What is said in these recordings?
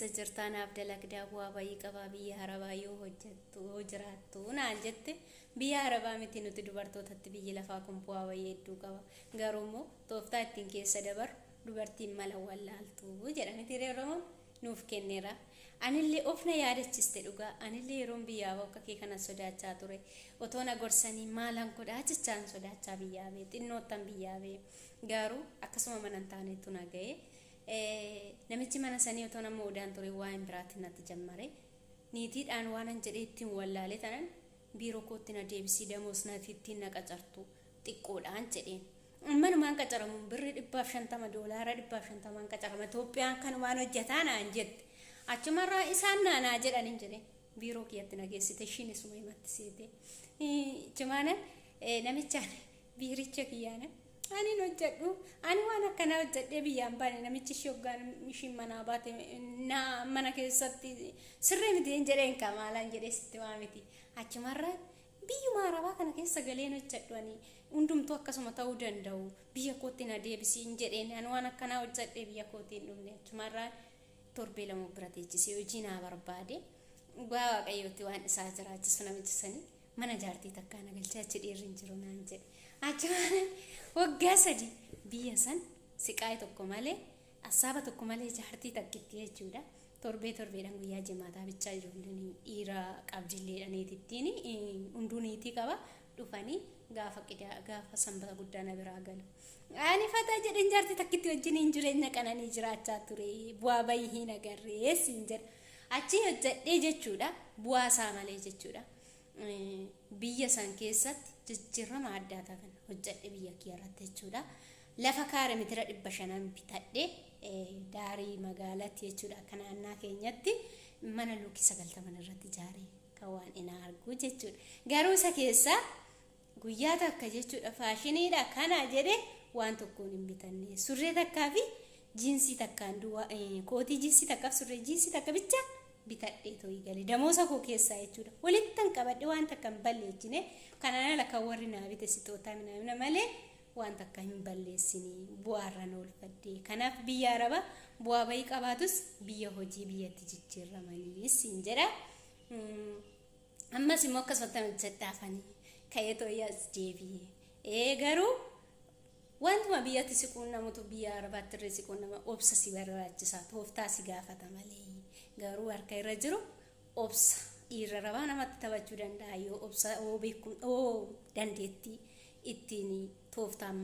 keessa jirtaanaaf dalagdaa bu'aa bayii qabaa biyya harabaa yoo hojjettu jiraattu naan jette biyya harabaa miti nuti dubartootatti biyyi lafaa kun bu'aa bayii hedduu qaba garuu immoo tooftaa ittiin keessa dabaru dubartiin mala wallaaltu jedhaniiti Oromoon nuuf kenneera. Anillee ofna yaadachiste dhugaa anillee yeroon biyyaa bakka kee kana sodaachaa ture otoo na gorsanii maalan godhaa jechaan sodaachaa biyyaa bee xinnoottan biyyaa bee garuu akkasuma manan taaneetu na ga'e. Namichi mana sanii otoo nama odaan ture waan biraatti natti jammare niitiidhaan waanan jedhee ittiin wallaalee tanan biiroo kootti na deebisii damoos naaf ittiin na qacartu xiqqoodhaan jedheen manumaan qacaramu birri $150 $150 qacarama Itoophiyaan kanumaan hojjetaa naan jette achumarraa isaan naanaa jedhaniin jedhe biiroo kiyyatti na geessite ishiin isuma himatti seete chumaana namichaan biiricha kiyyaana ani hojjedhu ani waan akkana hojjedhee biyyaan baane namichi shoggaan ishiin manaa baate na mana keessatti sirrii miti jedheen kamaalaan jedhee sitti waamiti achumarraa biyyuma arabaa kana keessa galeen hojjedhu ani hundumtuu akkasuma ta'uu danda'u biyya kootti na deebisiin jedheen ani waan akkana hojjedhee biyya kootiin dhufne achumarraa torbee lama bira teechisee hojii naa barbaade dhugaa waaqayyootti waan isaa jiraachisu namichi sanii mana jaartii takkaa nagalchaa achi dhiirri jiru naan jedhe achumaan waggaa 3 biyya san siqaay tokko malee asaaba tokko malee jaartii takkitti jechuudha torbeedhaan guyyaa jimaataa bichaa ijoolleen dhiira qabdilleedhaan ittiin hunduu niitii qaba dhufanii gaafa sanbata guddaa na biraa galu ani fataa jedhen jaartii takkitti wajjin jireenya qananii jiraachaa ture bu'aa bayii hin agarree siin jedha achi hojjedhee jechuudha bu'aa isaa malee jechuudha biyya san keessatti jijjiirama addaa ta'an hojjedhe biyya kiyyaarratti jechuudha lafa kaare mitira 500 bitadhe daarii magaalaatti jechuudha akka naannaa keenyatti mana luukii 90 irratti ijaaree kan waan ina argu jechuudha garuu isa keessaa guyyaa takka jechuudha faashiniidha kana jedhe waan tokkoon hin bitanne surree takkaa fi jiinsii takkaan duwwaa kootii jiinsii takkaaf surree jiinsii takka bicha bitadhee to'ii galee damoosa koo keessaa jechuudha walittan qabadhe waan takka hin balleessine kanaan ala kan warri naa bite sixootaa mina malee waan takka hin balleessine bu'aarraan oolfadhee kanaaf biyya arabaa bu'aa bayii qabaatus biyya hojii biyyatti jijjiiramanii siin jedha ammas immoo akkasumatti hojjedhaafanii ka'ee to'ii as deebi'ee garuu wantuma biyyatti siquun namoota biyya arabaatti irra siquun nama obsa si barbaachisaa tooftaa si gaafata malee garuu harka irra jiru obsa dhiirri arabaa namatti taphachuu danda'a yoo obsa dandeettii ittiin tooftaan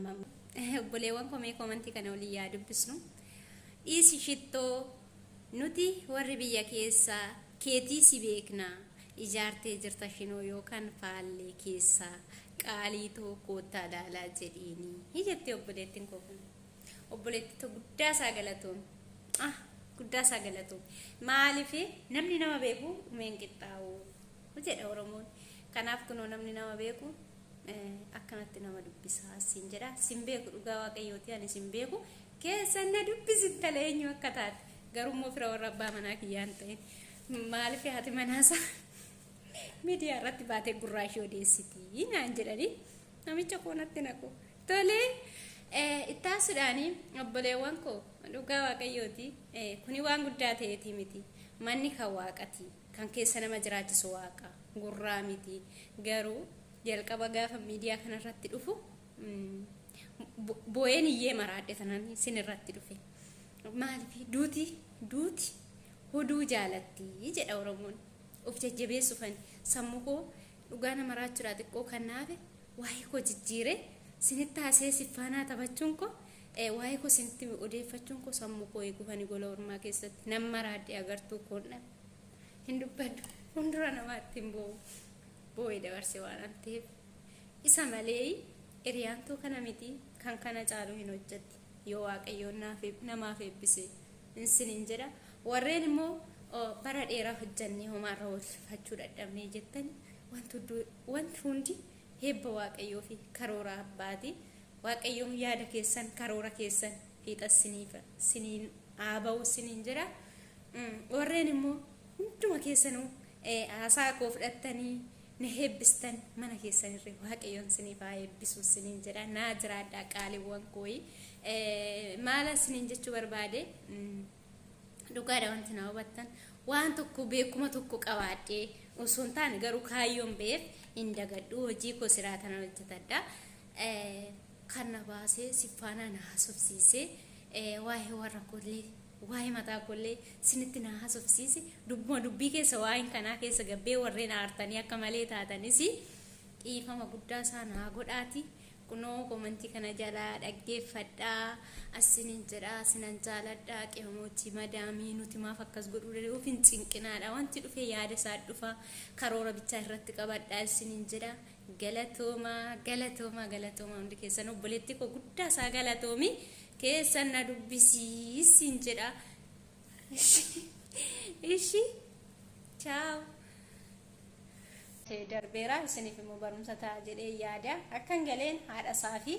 obboleewwan komee komantii kana olii yaa dubbisnu dhiisi shittoo nuti warri biyya keessaa keetii si beeknaa ijaartee jirta shinoo yookaan faallee keessaa qaalii tokkottaa daalaa jedhiini jettee obboleettiin koo kun obboleettii guddaa isaa galatoon guddaa isaa galatoon maaliif namni nama beeku meen qixxaa'u jedha Oromoon kanaaf kunoo namni nama beeku akkanatti nama dubbisaa siin jedha sin beeku dhugaa waaqayyooti ani sin beeku keessan na dubbisin taleenyu akka taate garuu immoo fira warra abbaa manaa kiyyaan ta'in maaliif haati manaasaa miidiyaa irratti baatee gurraashii odeessitii naan jedhanii namicha koonatti naqu tolee ittaasuudhaanii obboleewwan koo dhugaa waaqayyooti kuni waan guddaa ta'eeti miti manni kan waaqati kan keessa nama jiraachisu waaqa gurraa miti garuu jalqaba gaafa miidiyaa kanarratti dhufu bo'een iyyee maraadhe tanan sin irratti dhufe maaliif duuti hoduu jaalatti jedha Oromoon of jajjabeessuufan sammuu koo dhugaa nama raachuudhaa xiqqoo kan naafe waa'ee koo jijjiire sinitti haasee siffaanaa taphachuun koo waa'ee koo sinitti odeeffachuun koo sammuu koo eeguufani gola ormaa keessatti nama raadhee agartuu koon dhabe hin dubbadhu fuuldura namaatti hin boo'ee dabarse waan ta'eef isa malee hiriyaantuu kana miti kan kana caalu hin hojjetti yoo waaqayyoon namaaf eebbise insiniin jedha warreen immoo bara dheeraa hojjannee homaarra oolfachuu dadhabnee jettani wanti hundi heebba waaqayyoo fi karoora abbaati waaqayyoon yaada keessan karoora keessan fiixa siniin aaba'u siniin jedha warreen immoo hunduma keessanuu haasaa koo fudhattanii na heebbistan mana keessan irree waaqayyoon siniif haa eebbisu siniin jedha naa jiraadhaa qaaliiwwan kooyi maala siniin jechuu barbaade dhugaadha wanti na hubattan waan tokko beekuma tokko qabaadhee osoo hin taane garuu kaayyoon beef hin dagadhu hojii koo siraatan hojjetadha kan na baasee sifaana na haasofsiisee waa'ee warra kollee waa'ee mataa kollee sinitti na haasofsiise dubbuma dubbii keessa waa'een kanaa keessa gabbee warreen aartanii akka malee taatanis dhiifama guddaa isaa naa godhaati kunoo komantii kana jalaa dhaggeeffadhaa asinin jedha asinan jaaladhaa qeemochi madaamii nuti maaf akkas godhuu danda'uuf hin cinqinaadha wanti dhufe yaada isaa dhufa karoora bichaa irratti qabadhaa asinin jedha galatooma hundi keessan obboleetti koo guddaa isaa galatoomi keessan na dubbisiisin jedha ishi ciao darbeera isiniif immoo barumsa ta'a jedhee yaada akkan galeen haadha isaa fi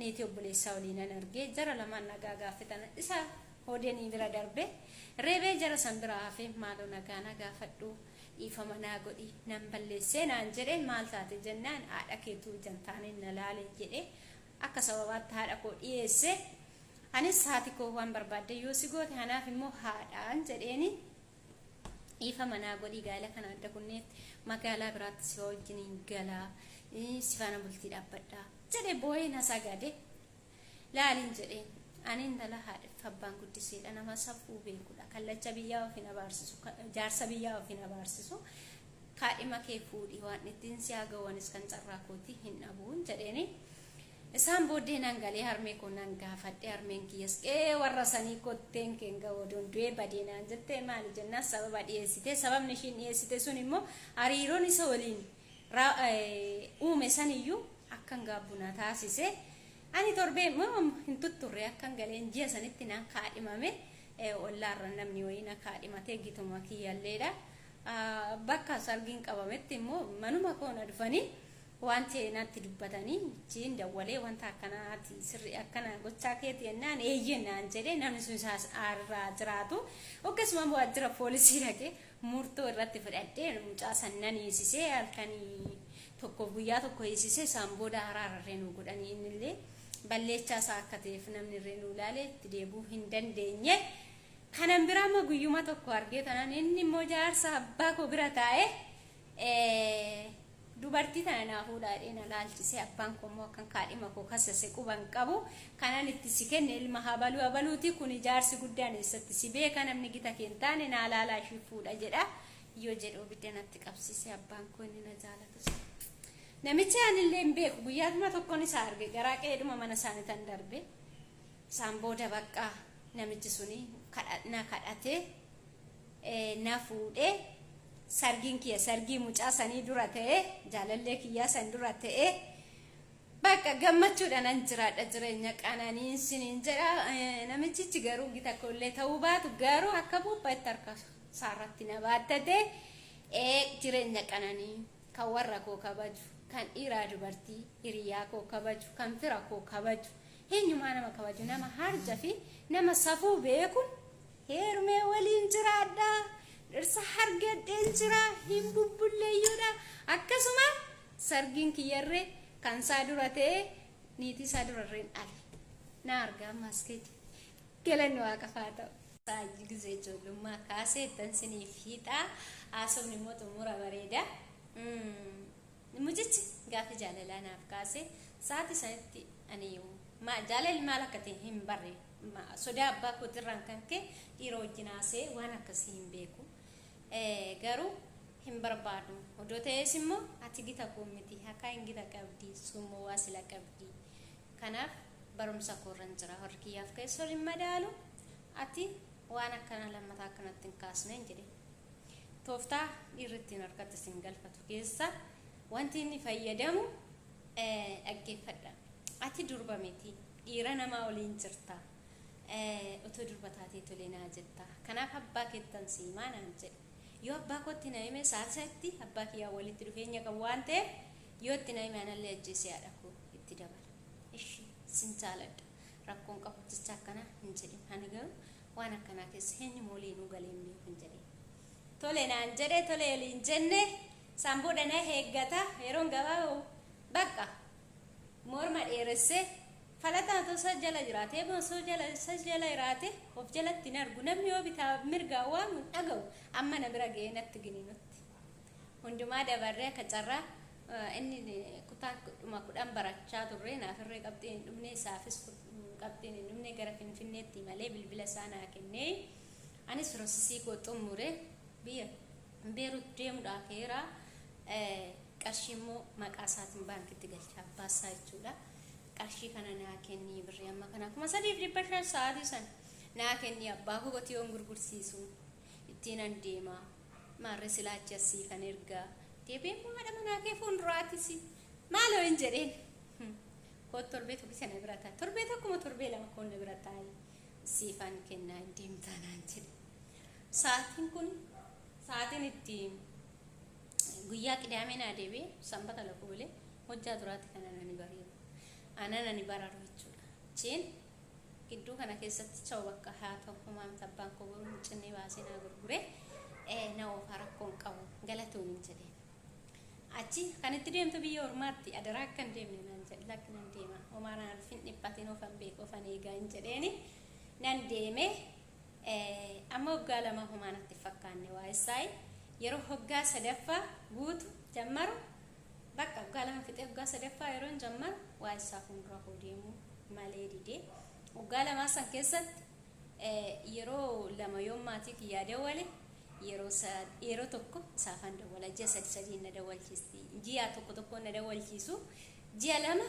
niitii obboleessaa waliin argee jara lamaan nagaa gaafatan isa hodanii bira darbe reebee jara san bira hafe maaloo nagaa gaafadhu dhiifama naa godhi nan balleessee naan jedhe maal taate jennaan haadha keetuu jantaaniin na laale jedhe akka sababaatti haadha koo dhiyeesse anis haati koo waan barbaadde yoo si goote kanaaf immoo haadhaan jedheeni dhiifama naa godhi gaala kana adda kunneetti magaalaa biraatti si wajjiniin galaa si faana bultii dhaabbadhaa jedhe boo'ee na sagade laaliin jedheen ani intala haadha abbaan guddiseedha nama safuu beekudha kallacha biyyaa ofiin abaarsisu jaarsa biyyaa ofiin abaarsisu kaadhima kee fuudhii waan ittiin si hagawanis kan carraa kooti hin dhabuun jedheeni isaan booddee nan galee harmee koo nan gaafadhe harmeen kiyyas warra sanii kotteen keenga odoon du'ee badeenaan jettee maali jennaan sababa dhiyeessite sababni ishiin dhiyeessite sun immoo hariiroon isa waliin uume saniyyuu akkan gaabbuna taasise ani torbee hin tutturre akkan galeen ji'a sanitti nan kaadhimame ollaarra namni wayina kaadhimatee gituma kiyyalleedha bakka sargiin qabametti immoo manuma koona dhufanii wanti natti dubbatanii jiin dawwalee wanta akkanaati sirri akkana gochaa keeti jennaan eeyyennaan jedhee namni sun isaas aarraa jiraatu akkasuma waajjira poolisii dhaqee murtoo irratti fudhadhee mucaa sannan hiisisee halkanii tokko guyyaa tokko hiisisee isaan booda araararree nu godhanii innillee balleechaa isaa akka ta'eef namni irree nu ilaalee itti deebuu hin dandeenye kanan biraa immoo guyyuma tokko argee tanaan inni immoo jaarsa abbaa koo bira taa'ee dubartii tana na fuudhaadhee na laalchisee abbaan koo immoo akkan kaadhima koo kasase quban qabu kanan itti si kenne ilma habaluuti kun jaarsi guddaan eessatti si beeka namni gita kee hin taane na laalaa ishii fuudha jedha yoo jedhoo bidda natti qabsiise abbaan koo inni na jaalatu namichi anillee hin beeku guyyaatuma tokkoon isaa arge garaa qeeduma mana isaanii tan darbe isaan booda bakka namichi suni na kadhatee na fuudhee sargiin kiyya sargii mucaa sanii dura ta'ee jaalallee kiyyaa san dura ta'ee bakka gammachuudhaan an jiraadha jireenya qananiin siniin jedha namichichi garuu gita kollee ta'uu baatu garuu akka buuphaa itti harka saarratti na baattate jireenya qananii kan warra koo kabaju kan dhiiraa dubartii hiriyaa koo kabaju kan fira koo kabaju eenyumaa nama kabaju nama harja fi nama safuu beekun heerumee waliin jiraadha irsa hargadheen jira hin bubbulleeyyuudha akkasuma sargiin kiyyarree kan isaa dura ta'ee niitii isaa durarreen ale na argaa maskeeti galanni waaqa faa ta'u saayii gisee ijoollummaa kaasee tansinii fiixaa haasofni immoo xumura bareeda mujichi gaafa jaalalaa naaf kaasee sa'aatii sanitti ani jaalalli maal akka ta'e hin barre sodaa abbaa kootirraan kan ka'e dhiira wajjin haasee waan akkasii hin beeku garuu hin barbaadu odoo ta'es immoo ati gita koo miti akka hin gita qabdi summoo waa sila qabdi kanaaf barumsa koorran jira warri kiyyaaf keessa waliin madaalu ati waan akkana lammataa akkanatti hin kaasne jedhe tooftaa dhiirri ittiin harkatti isin galfatu keessa wanti inni fayyadamu dhaggeeffadha ati durba miti dhiira namaa waliin jirta otoo durba taatee tolee naa jetta kanaaf abbaa keettan siimaa naan jedhe yoo abbaa kootti na hime saasatti abbaa kiyyaa walitti dhufeenya qabu waan ta'eef yoo itti na hime anallee ajjeesee haadha koo itti dabala ishi sin jaaladha rakkoon qabu jecha akkana hin jedhin ani garuu waan akkanaa keessa eenyu mooliinuu galee hin beeku hin jedhin tole naan jedhe tole waliin jenne isaan booda na eeggata yeroon gabaabaa bakka morma dheeressee falataa to sajjala jiraate boonsoo jala sajjala jiraate of jalatti hin argu namni yoo bitaa mirgaa waan dhagahu amma na bira ga'ee natti gininutti hundumaa dabarree akka carraa inni kutaa dhuma kudhan barachaa turre naafirree qabxii hin dhumne isaafis qabxii hin dhumne gara Finfinneetti malee bilbila isaa naa kennee anis roosisii koo xumure biyya Beerut deemuudhaa keera qarshii immoo maqaa isaatiin baankitti galchaa baasaa jechuudha. Qarshii kana naa kennii birrii amma kana kuma 3,500 sa'aatii san naa kennii abbaa hubatiyyoon gurgursiisu ittiin an deema maarree silaachi asii kan ergaa deebiin maadha manaa kee fuulduraatis maaloo hin jedheen koot torbee tokko sana bira taa'e torbee tokkuma torbee lama koonna bira taa'e siifan kennaa hin deemtaa naan jedhe. Sa'aatiin kun sa'aatiin itti guyyaa qidaamee naa deebi'e sanbata lafa oolee hojjaa duraatti kana nani bari'u. Ananani bararu jechuudha. Jeen gidduu kana keessatti cha'u bakka haa ta'u homaan tabbaan koo cinnee baasee naa gurgure na oofaa rakkoon qabu galatoon hin jedheen. Achi kan itti deemtu biyya ormaatti adaraa akka hin deemne naan jedhe lakki nan deema homaa naan fin dhiphatiin ofan beeku ofan eegaa hin jedheeni nan deeme amma waggaa lama homaa natti fakkaanne waa isaayi yeroo waggaa sadaffaa guutu jammaru bakka waggaa lama fixee waggaa sadaffaa yeroo jammaru waa isaa fuuldura koo deemu malee didee waggaa lamaa san keessatti yeroo lama yoo maatiif yaada wale yeroo tokko isaafan dawwala ji'a 3 na dawwalchiisti ji'a tokko na dawwalchiisu ji'a lama